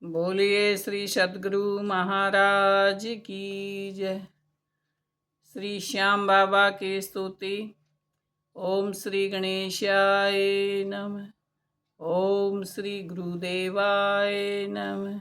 बोलिए श्री सद्गुरु महाराज की जय। श्री श्याम बाबा की स्तुति। ओम श्री गणेशाय नमः। ओम श्री गुरुदेवाय नमः।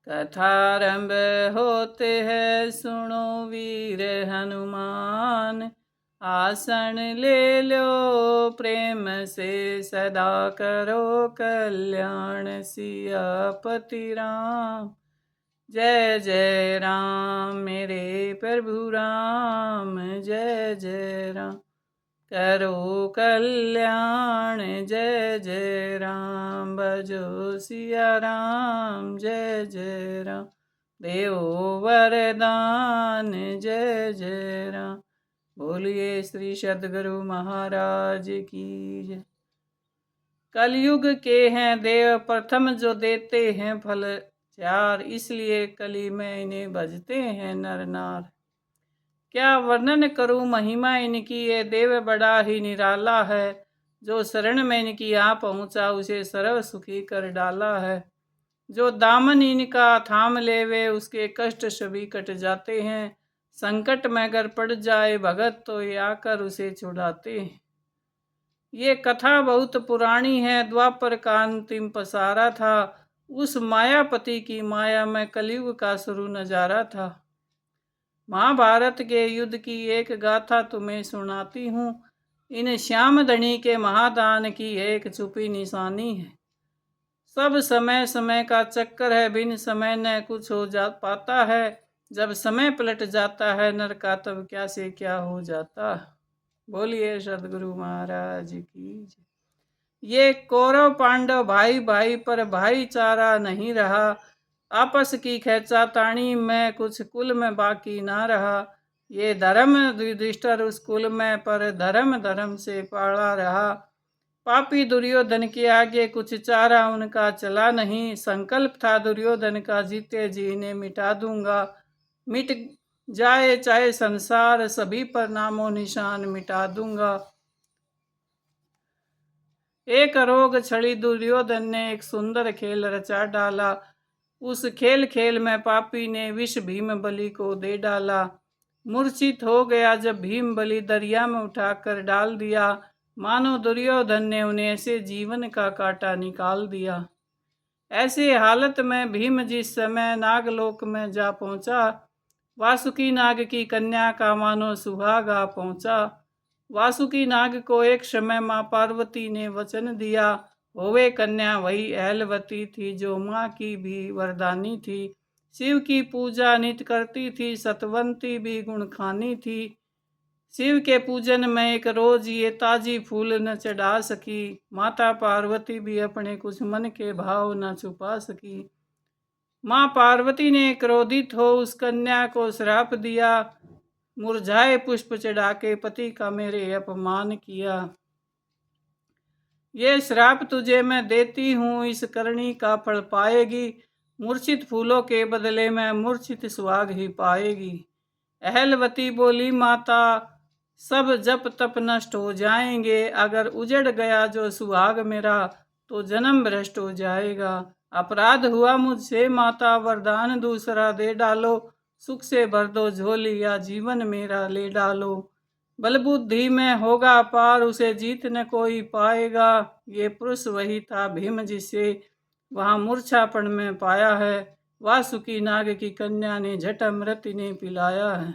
कथारंभ होते हैं सुनो वीर हनुमान, आसन ले लो प्रेम से सदा करो कल्याण सियापति राम। जय जय राम मेरे प्रभु राम, जय जय राम करो कल्याण। जय जय राम भजो सिया राम, जय जय राम देव वरदान। जय जय राम। बोलिए श्री सद्गुरु महाराज की जय। कलयुग के हैं देव प्रथम जो देते हैं फल चार, इसलिए कली में इन्हें भजते हैं नर नार। क्या वर्णन करूं महिमा इनकी, ये देव बड़ा ही निराला है। जो शरण में इनकी आ पहुंचा उसे सर्व सुखी कर डाला है। जो दामन इनका थाम लेवे उसके कष्ट सभी कट जाते हैं। संकट में अगर पड़ जाए भगत तो ये आकर उसे छुड़ाते हैं। ये कथा बहुत पुरानी है, द्वापर का अंतिम पसारा था। उस मायापति की माया में कलयुग का शुरू नजारा था। महाभारत के युद्ध की एक गाथा तुम्हें सुनाती हूँ। इन श्याम धनी के महादान की एक छुपी निशानी है। सब समय समय का चक्कर है, बिन समय न कुछ हो जा पाता है। जब समय पलट जाता है नर का तब क्या से क्या हो जाता है। बोलिए सद्गुरु महाराज की जय। ये कौरव पांडव भाई भाई पर भाईचारा नहीं रहा। आपस की खेचातानी में कुछ कुल में बाकी ना रहा। ये धर्म युधिष्ठिर उस कुल में पर धर्म धर्म से पाला रहा। पापी दुर्योधन के आगे कुछ चारा उनका चला नहीं। संकल्प था दुर्योधन का जीते जी इन्हें मिटा दूंगा। मिट जाए चाहे संसार सभी पर नामो निशान मिटा दूंगा। एक रोग छड़ी दुर्योधन ने एक सुंदर खेल रचा डाला। उस खेल खेल में पापी ने विष भीम बलि को दे डाला। मूर्छित हो गया जब भीम बलि दरिया में उठाकर डाल दिया। मानो दुर्योधन ने उन्हें ऐसे जीवन का कांटा निकाल दिया। ऐसे हालत में भीम जिस समय नागलोक में जा पहुंचा, वासुकी नाग की कन्या का मानो सुहागा पहुंचा। वासुकी नाग को एक समय माँ पार्वती ने वचन दिया, होवे कन्या वही अहलवती थी जो माँ की भी वरदानी थी। शिव की पूजा नित करती थी, सतवंती भी गुण खानी थी। शिव के पूजन में एक रोज ये ताजी फूल न चढ़ा सकी। माता पार्वती भी अपने कुछ मन के भाव न छुपा सकी। माँ पार्वती ने क्रोधित हो उस कन्या को श्राप दिया, मुरझाए पुष्प चढ़ा के पति का मेरे अपमान किया। ये श्राप तुझे मैं देती हूँ, इस करनी का फल पाएगी। मूर्छित फूलों के बदले में मूर्छित सुहाग ही पाएगी। अहलवती बोली, माता सब जप तप नष्ट हो जाएंगे। अगर उजड़ गया जो सुहाग मेरा तो जन्म भ्रष्ट हो जाएगा। अपराध हुआ मुझसे माता, वरदान दूसरा दे डालो। सुख से भर दो झोली या जीवन मेरा ले डालो। बल बुद्धि में होगा पार, उसे जीत न कोई पाएगा। ये पुरुष वही था भीम जिसे वहाँ मूर्छापण में पाया है। वासुकी नाग की कन्या ने झट अमृत ने पिलाया है।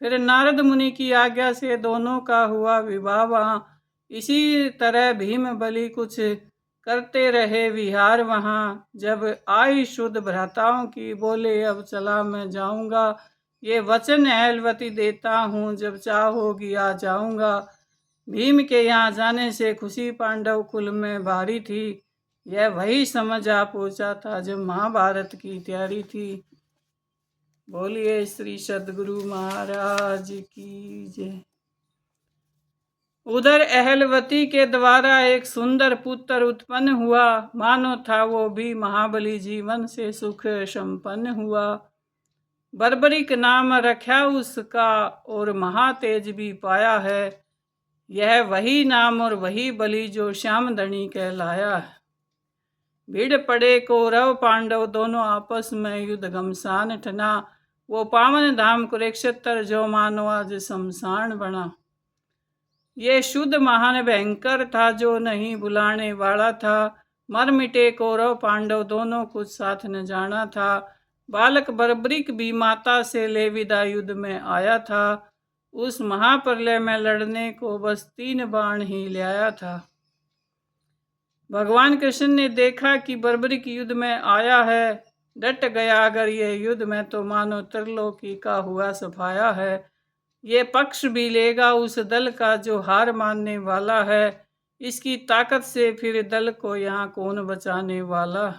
फिर नारद मुनि की आज्ञा से दोनों का हुआ विवाह वहाँ। इसी तरह भीम बलि कुछ करते रहे विहार वहाँ। जब आई शुद्ध भ्राताओं की बोले, अब चला मैं जाऊंगा। ये वचन अहलवती देता हूँ, जब चाहोगी आ जाऊंगा। भीम के यहाँ जाने से खुशी पांडव कुल में भारी थी। यह वही समझ आ पहुंचा था जब महाभारत की तैयारी थी। बोलिए श्री सद्गुरु महाराज की जय। उधर अहलवती के द्वारा एक सुंदर पुत्र उत्पन्न हुआ। मानो था वो भी महाबली, जीवन से सुख संपन्न हुआ। बर्बरिक नाम रखा उसका और महातेज भी पाया है। यह वही नाम और वही बलि जो श्याम धनी कहलाया है। भीड़ पड़े कौरव पांडव दोनों आपस में युद्ध घमसान ठना। वो पावन धाम कुरुक्षेत्र जो मानो आज शमशान बना। ये शुद्ध महान भयंकर था जो नहीं बुलाने वाला था। मर मिटे कौरव पांडव दोनों कुछ साथ न जाना था। बालक बर्बरिक भी माता से ले विदा युद्ध में आया था। उस महाप्रलय में लड़ने को बस 3 बाण ही ले आया था। भगवान कृष्ण ने देखा कि बर्बरिक युद्ध में आया है। डट गया अगर ये युद्ध में तो मानो त्रिलोकी का हुआ सफाया है। ये पक्ष भी लेगा उस दल का जो हार मानने वाला है। इसकी ताकत से फिर दल को यहाँ कौन बचाने वाला।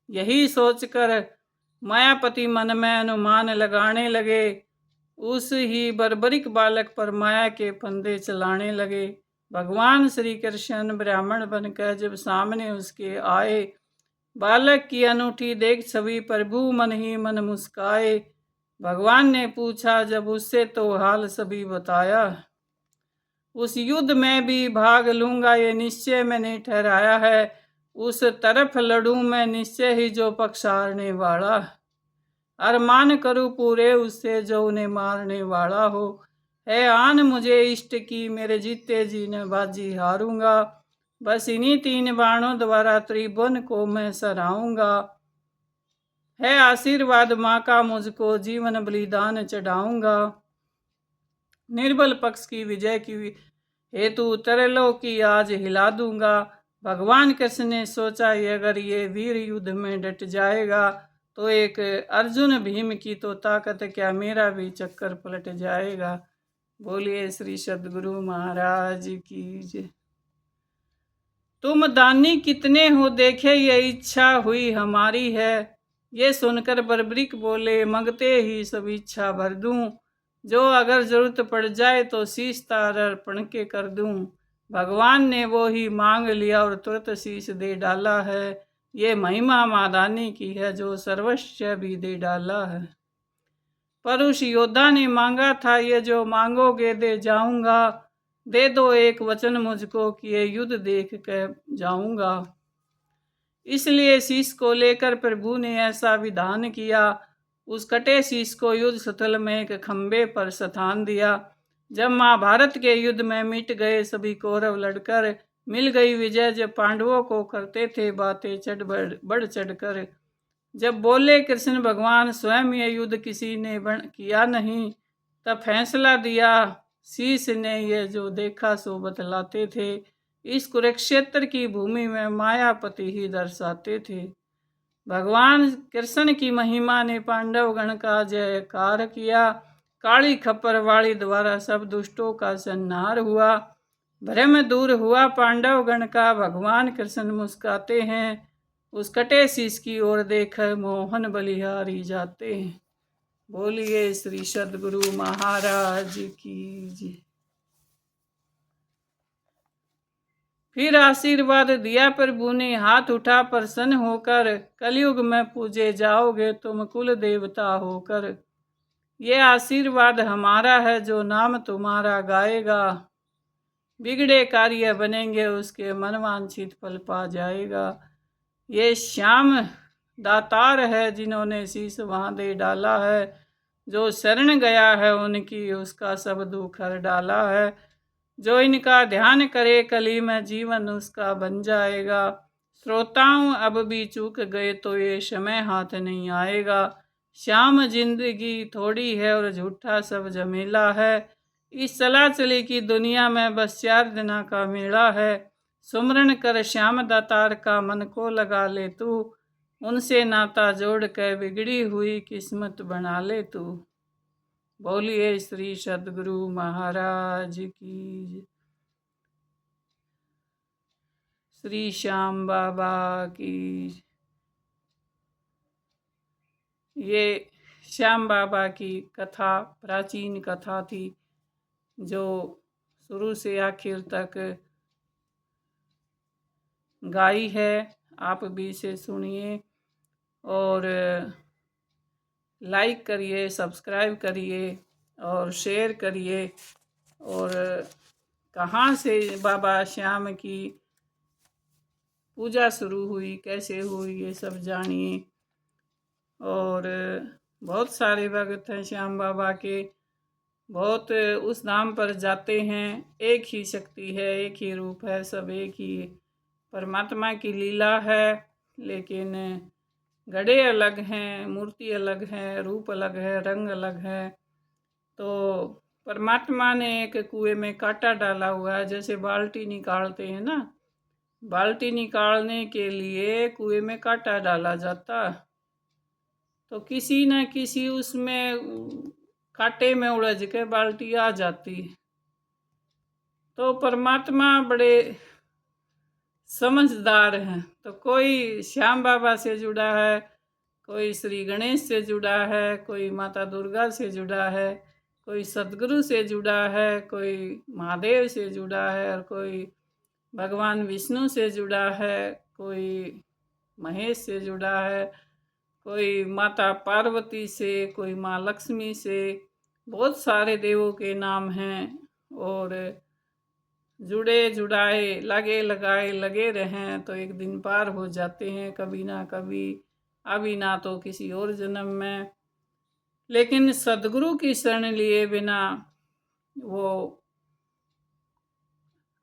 यही सोचकर मायापति मन में अनुमान लगाने लगे। उस ही बर्बरिक बालक पर माया के फंदे चलाने लगे। भगवान श्री कृष्ण ब्राह्मण बनकर जब सामने उसके आए, बालक की अनूठी देख छवि प्रभु मन ही मन मुस्काए। भगवान ने पूछा जब उससे तो हाल सभी बताया। उस युद्ध में भी भाग लूंगा ये निश्चय मैंने ठहराया है। उस तरफ लड़ूं मैं निश्चय ही जो पक्ष हारने वाला। अरमान करूं पूरे उससे जो उन्हें मारने वाला हो। है आन मुझे इष्ट की मेरे जीते जी न बाजी हारूंगा। बस इन्हीं 3 बाणों द्वारा त्रिभुवन को मैं सराऊंगा। है आशीर्वाद माँ का मुझको जीवन बलिदान चढ़ाऊंगा। निर्बल पक्ष की विजय की हेतु तरलों की आज हिला दूंगा। भगवान कृष्ण ने सोचा अगर ये वीर युद्ध में डट जाएगा तो एक अर्जुन भीम की तो ताकत क्या, मेरा भी चक्कर पलट जाएगा। बोलिए श्री सद्गुरु महाराज की जय। तुम दानी कितने हो देखे ये इच्छा हुई हमारी है। ये सुनकर बर्बरिक बोले मंगते ही सब इच्छा भर दूं। जो अगर जरूरत पड़ जाए तो शीश तार अर्पण के कर दूं। भगवान ने वो ही मांग लिया और तुरंत शीश दे डाला है। ये महिमा मादानी की है जो सर्वस्व भी दे डाला है। पर उस योद्धा ने मांगा था ये जो मांगोगे दे जाऊंगा। दे दो एक वचन मुझको कि ये युद्ध देख कर जाऊंगा। इसलिए शीश को लेकर प्रभु ने ऐसा विधान किया। उस कटे शीश को युद्ध स्थल में एक खंबे पर स्थान दिया। जब महाभारत के युद्ध में मिट गए सभी कौरव लड़कर, मिल गई विजय जब पांडवों को करते थे बातें बढ़ चढ़कर। जब बोले कृष्ण भगवान स्वयं ये युद्ध किसी ने किया नहीं, तब फैसला दिया शीश ने ये जो देखा सो बतलाते थे। इस कुरुक्षेत्र की भूमि में मायापति ही दर्शाते थे। भगवान कृष्ण की महिमा ने पांडव गण का जयकार किया। काली खप्पर वाली द्वारा सब दुष्टों का संहार हुआ। भ्रम दूर हुआ पांडव गण का। भगवान कृष्ण मुस्काते हैं। उस कटे शीश की ओर देख मोहन बलिहारी जाते हैं। बोलिए श्री सद्गुरु महाराज की जय। फिर आशीर्वाद दिया प्रभु ने हाथ उठा प्रसन्न होकर। कलयुग में पूजे जाओगे तुम कुल देवता होकर। ये आशीर्वाद हमारा है जो नाम तुम्हारा गाएगा। बिगड़े कार्य बनेंगे उसके मनवांछित फल पा जाएगा। ये श्याम दातार है जिन्होंने शीश वहाँ दे डाला है। जो शरण गया है उनकी उसका सब दुख हर डाला है। जो इनका ध्यान करे कली में जीवन उसका बन जाएगा। श्रोताओं अब भी चूक गए तो ये समय हाथ नहीं आएगा। श्याम जिंदगी थोड़ी है और झूठा सब झमेला है। इस चला चली की दुनिया में बस 4 दिना का मेला है। सुमरन कर श्याम दातार का मन को लगा ले तू। उनसे नाता जोड़ कर बिगड़ी हुई किस्मत बना ले तू। बोलिए श्री सद्गुरु महाराज की। श्री श्याम बाबा की। ये श्याम बाबा की कथा प्राचीन कथा थी जो शुरू से आखिर तक गाई है। आप भी इसे सुनिए और लाइक करिए, सब्सक्राइब करिए और शेयर करिए। और कहाँ से बाबा श्याम की पूजा शुरू हुई, कैसे हुई, ये सब जानिए। और बहुत सारे भगत हैं श्याम बाबा के, बहुत उस धाम पर जाते हैं। एक ही शक्ति है, एक ही रूप है, सब एक ही परमात्मा की लीला है। लेकिन घड़े अलग हैं, मूर्ति अलग है, रूप अलग है, रंग अलग है। तो परमात्मा ने एक कुएं में कांटा डाला हुआ है। जैसे बाल्टी निकालते हैं ना, बाल्टी निकालने के लिए कुएं में कांटा डाला जाता, तो किसी न किसी उसमें कांटे में उलझ के बाल्टी आ जाती। तो परमात्मा बड़े समझदार हैं। तो कोई श्याम बाबा से जुड़ा है, कोई श्री गणेश से जुड़ा है, कोई माता दुर्गा से जुड़ा है, कोई सदगुरु से जुड़ा है, कोई महादेव से जुड़ा है, और कोई भगवान विष्णु से जुड़ा है, कोई महेश से जुड़ा है, कोई माता पार्वती से, कोई माँ लक्ष्मी से। बहुत सारे देवों के नाम हैं। और जुड़े जुड़ाए, लगे लगाए लगे रहें तो एक दिन पार हो जाते हैं, कभी ना कभी, अभी ना तो किसी और जन्म में। लेकिन सदगुरु की शरण लिए बिना वो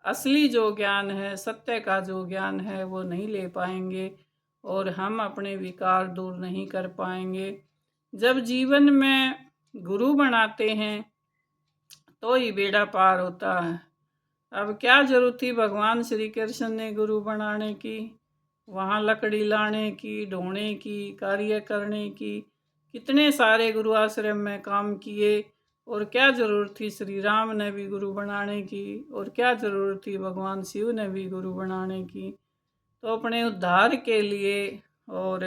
असली जो ज्ञान है, सत्य का जो ज्ञान है, वो नहीं ले पाएंगे और हम अपने विकार दूर नहीं कर पाएंगे। जब जीवन में गुरु बनाते हैं तो ही बेड़ा पार होता है। अब क्या जरूरत थी भगवान श्री कृष्ण ने गुरु बनाने की, वहाँ लकड़ी लाने की, ढोने की, कार्य करने की। कितने सारे गुरु आश्रम में काम किए, और क्या ज़रूरत थी श्री राम ने भी गुरु बनाने की, और क्या ज़रूरत थी भगवान शिव ने भी गुरु बनाने की। तो अपने उद्धार के लिए और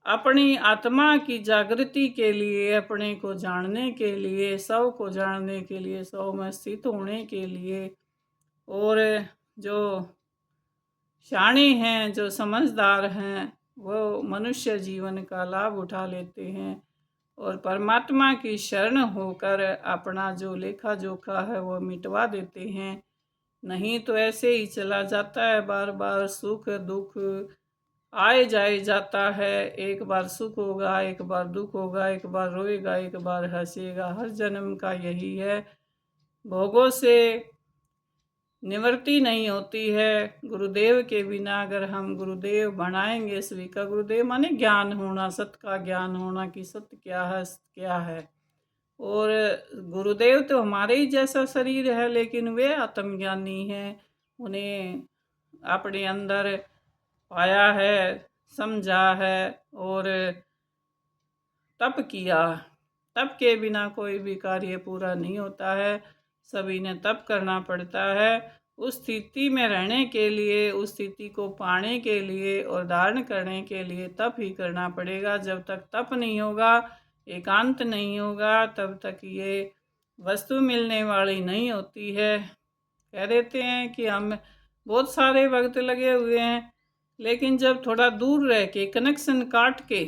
अपनी आत्मा की जागृति के लिए, अपने को जानने के लिए, सब को जानने के लिए, सब में स्थित होने के लिए, और जो शाणे हैं, जो समझदार हैं, वो मनुष्य जीवन का लाभ उठा लेते हैं और परमात्मा की शरण होकर अपना जो लेखा जोखा है वो मिटवा देते हैं। नहीं तो ऐसे ही चला जाता है, बार बार सुख दुख आए जाए जाता है। एक बार सुख होगा, एक बार दुख होगा, एक बार रोएगा, एक बार हंसेगा। हर जन्म का यही है। भोगों से निवृत्ति नहीं होती है। गुरुदेव के बिना अगर हम गुरुदेव बनाएंगे सभी का, गुरुदेव माने ज्ञान होना, सत्य का ज्ञान होना कि सत्य क्या है, क्या है। और गुरुदेव तो हमारे ही जैसा शरीर है, लेकिन वे आत्मज्ञानी हैं। उन्हें अपने अंदर पाया है, समझा है और तप किया। तप के बिना कोई भी कार्य पूरा नहीं होता है, सभी ने तप करना पड़ता है। उस स्थिति में रहने के लिए, उस स्थिति को पाने के लिए और धारण करने के लिए तप ही करना पड़ेगा। जब तक तप नहीं होगा, एकांत नहीं होगा, तब तक ये वस्तु मिलने वाली नहीं होती है। कह देते हैं कि हम बहुत सारे वक्त लगे हुए हैं, लेकिन जब थोड़ा दूर रह के, कनेक्शन काट के,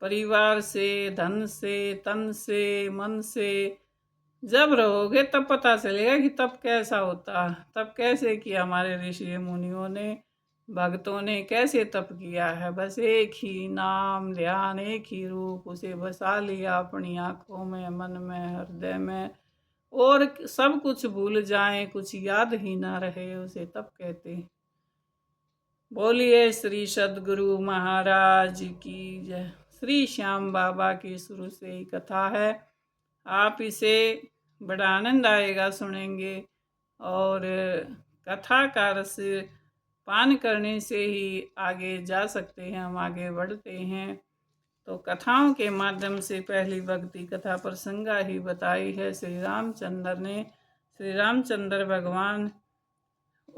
परिवार से, धन से, तन से, मन से जब रहोगे तब पता चलेगा कि तब कैसा होता, तब कैसे किया हमारे ऋषि मुनियों ने, भक्तों ने कैसे तप किया है। बस एक ही नाम ध्यान, एक ही रूप, उसे बसा लिया अपनी आँखों में, मन में, हृदय में, और सब कुछ भूल जाएं, कुछ याद ही ना रहे, उसे तप कहते हैं। बोलिए श्री सदगुरु महाराज की जय। श्री श्याम बाबा की शुरू से ही कथा है, आप इसे बड़ा आनंद आएगा सुनेंगे। और कथा का रस पान करने से ही आगे जा सकते हैं, हम आगे बढ़ते हैं। तो कथाओं के माध्यम से पहली भक्ति कथा प्रसंगा ही बताई है श्री रामचंद्र ने। श्री रामचंद्र भगवान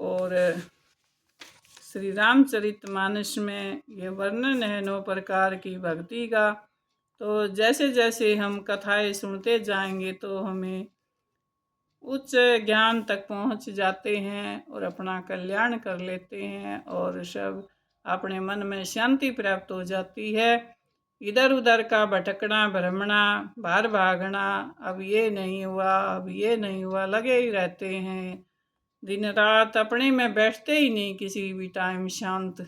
और श्री रामचरितमानस में ये वर्णन है 9 प्रकार की भक्ति का। तो जैसे जैसे हम कथाएं सुनते जाएंगे तो हमें उच्च ज्ञान तक पहुंच जाते हैं और अपना कल्याण कर लेते हैं, और सब अपने मन में शांति प्राप्त हो जाती है। इधर उधर का भटकना, भ्रमणा, भागना, अब ये नहीं हुआ, अब ये नहीं हुआ, लगे ही रहते हैं। दिन रात अपने में बैठते ही नहीं किसी भी टाइम शांत।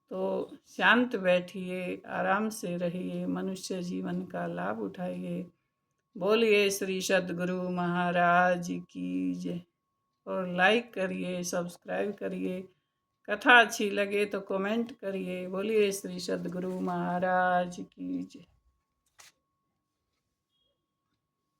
तो शांत बैठिए, आराम से रहिए, मनुष्य जीवन का लाभ उठाइए। बोलिए श्री सद्गुरु महाराज की जय। और लाइक करिए, सब्सक्राइब करिए। कथा अच्छी लगे तो कमेंट करिए। बोलिए श्री सद्गुरु महाराज की जय।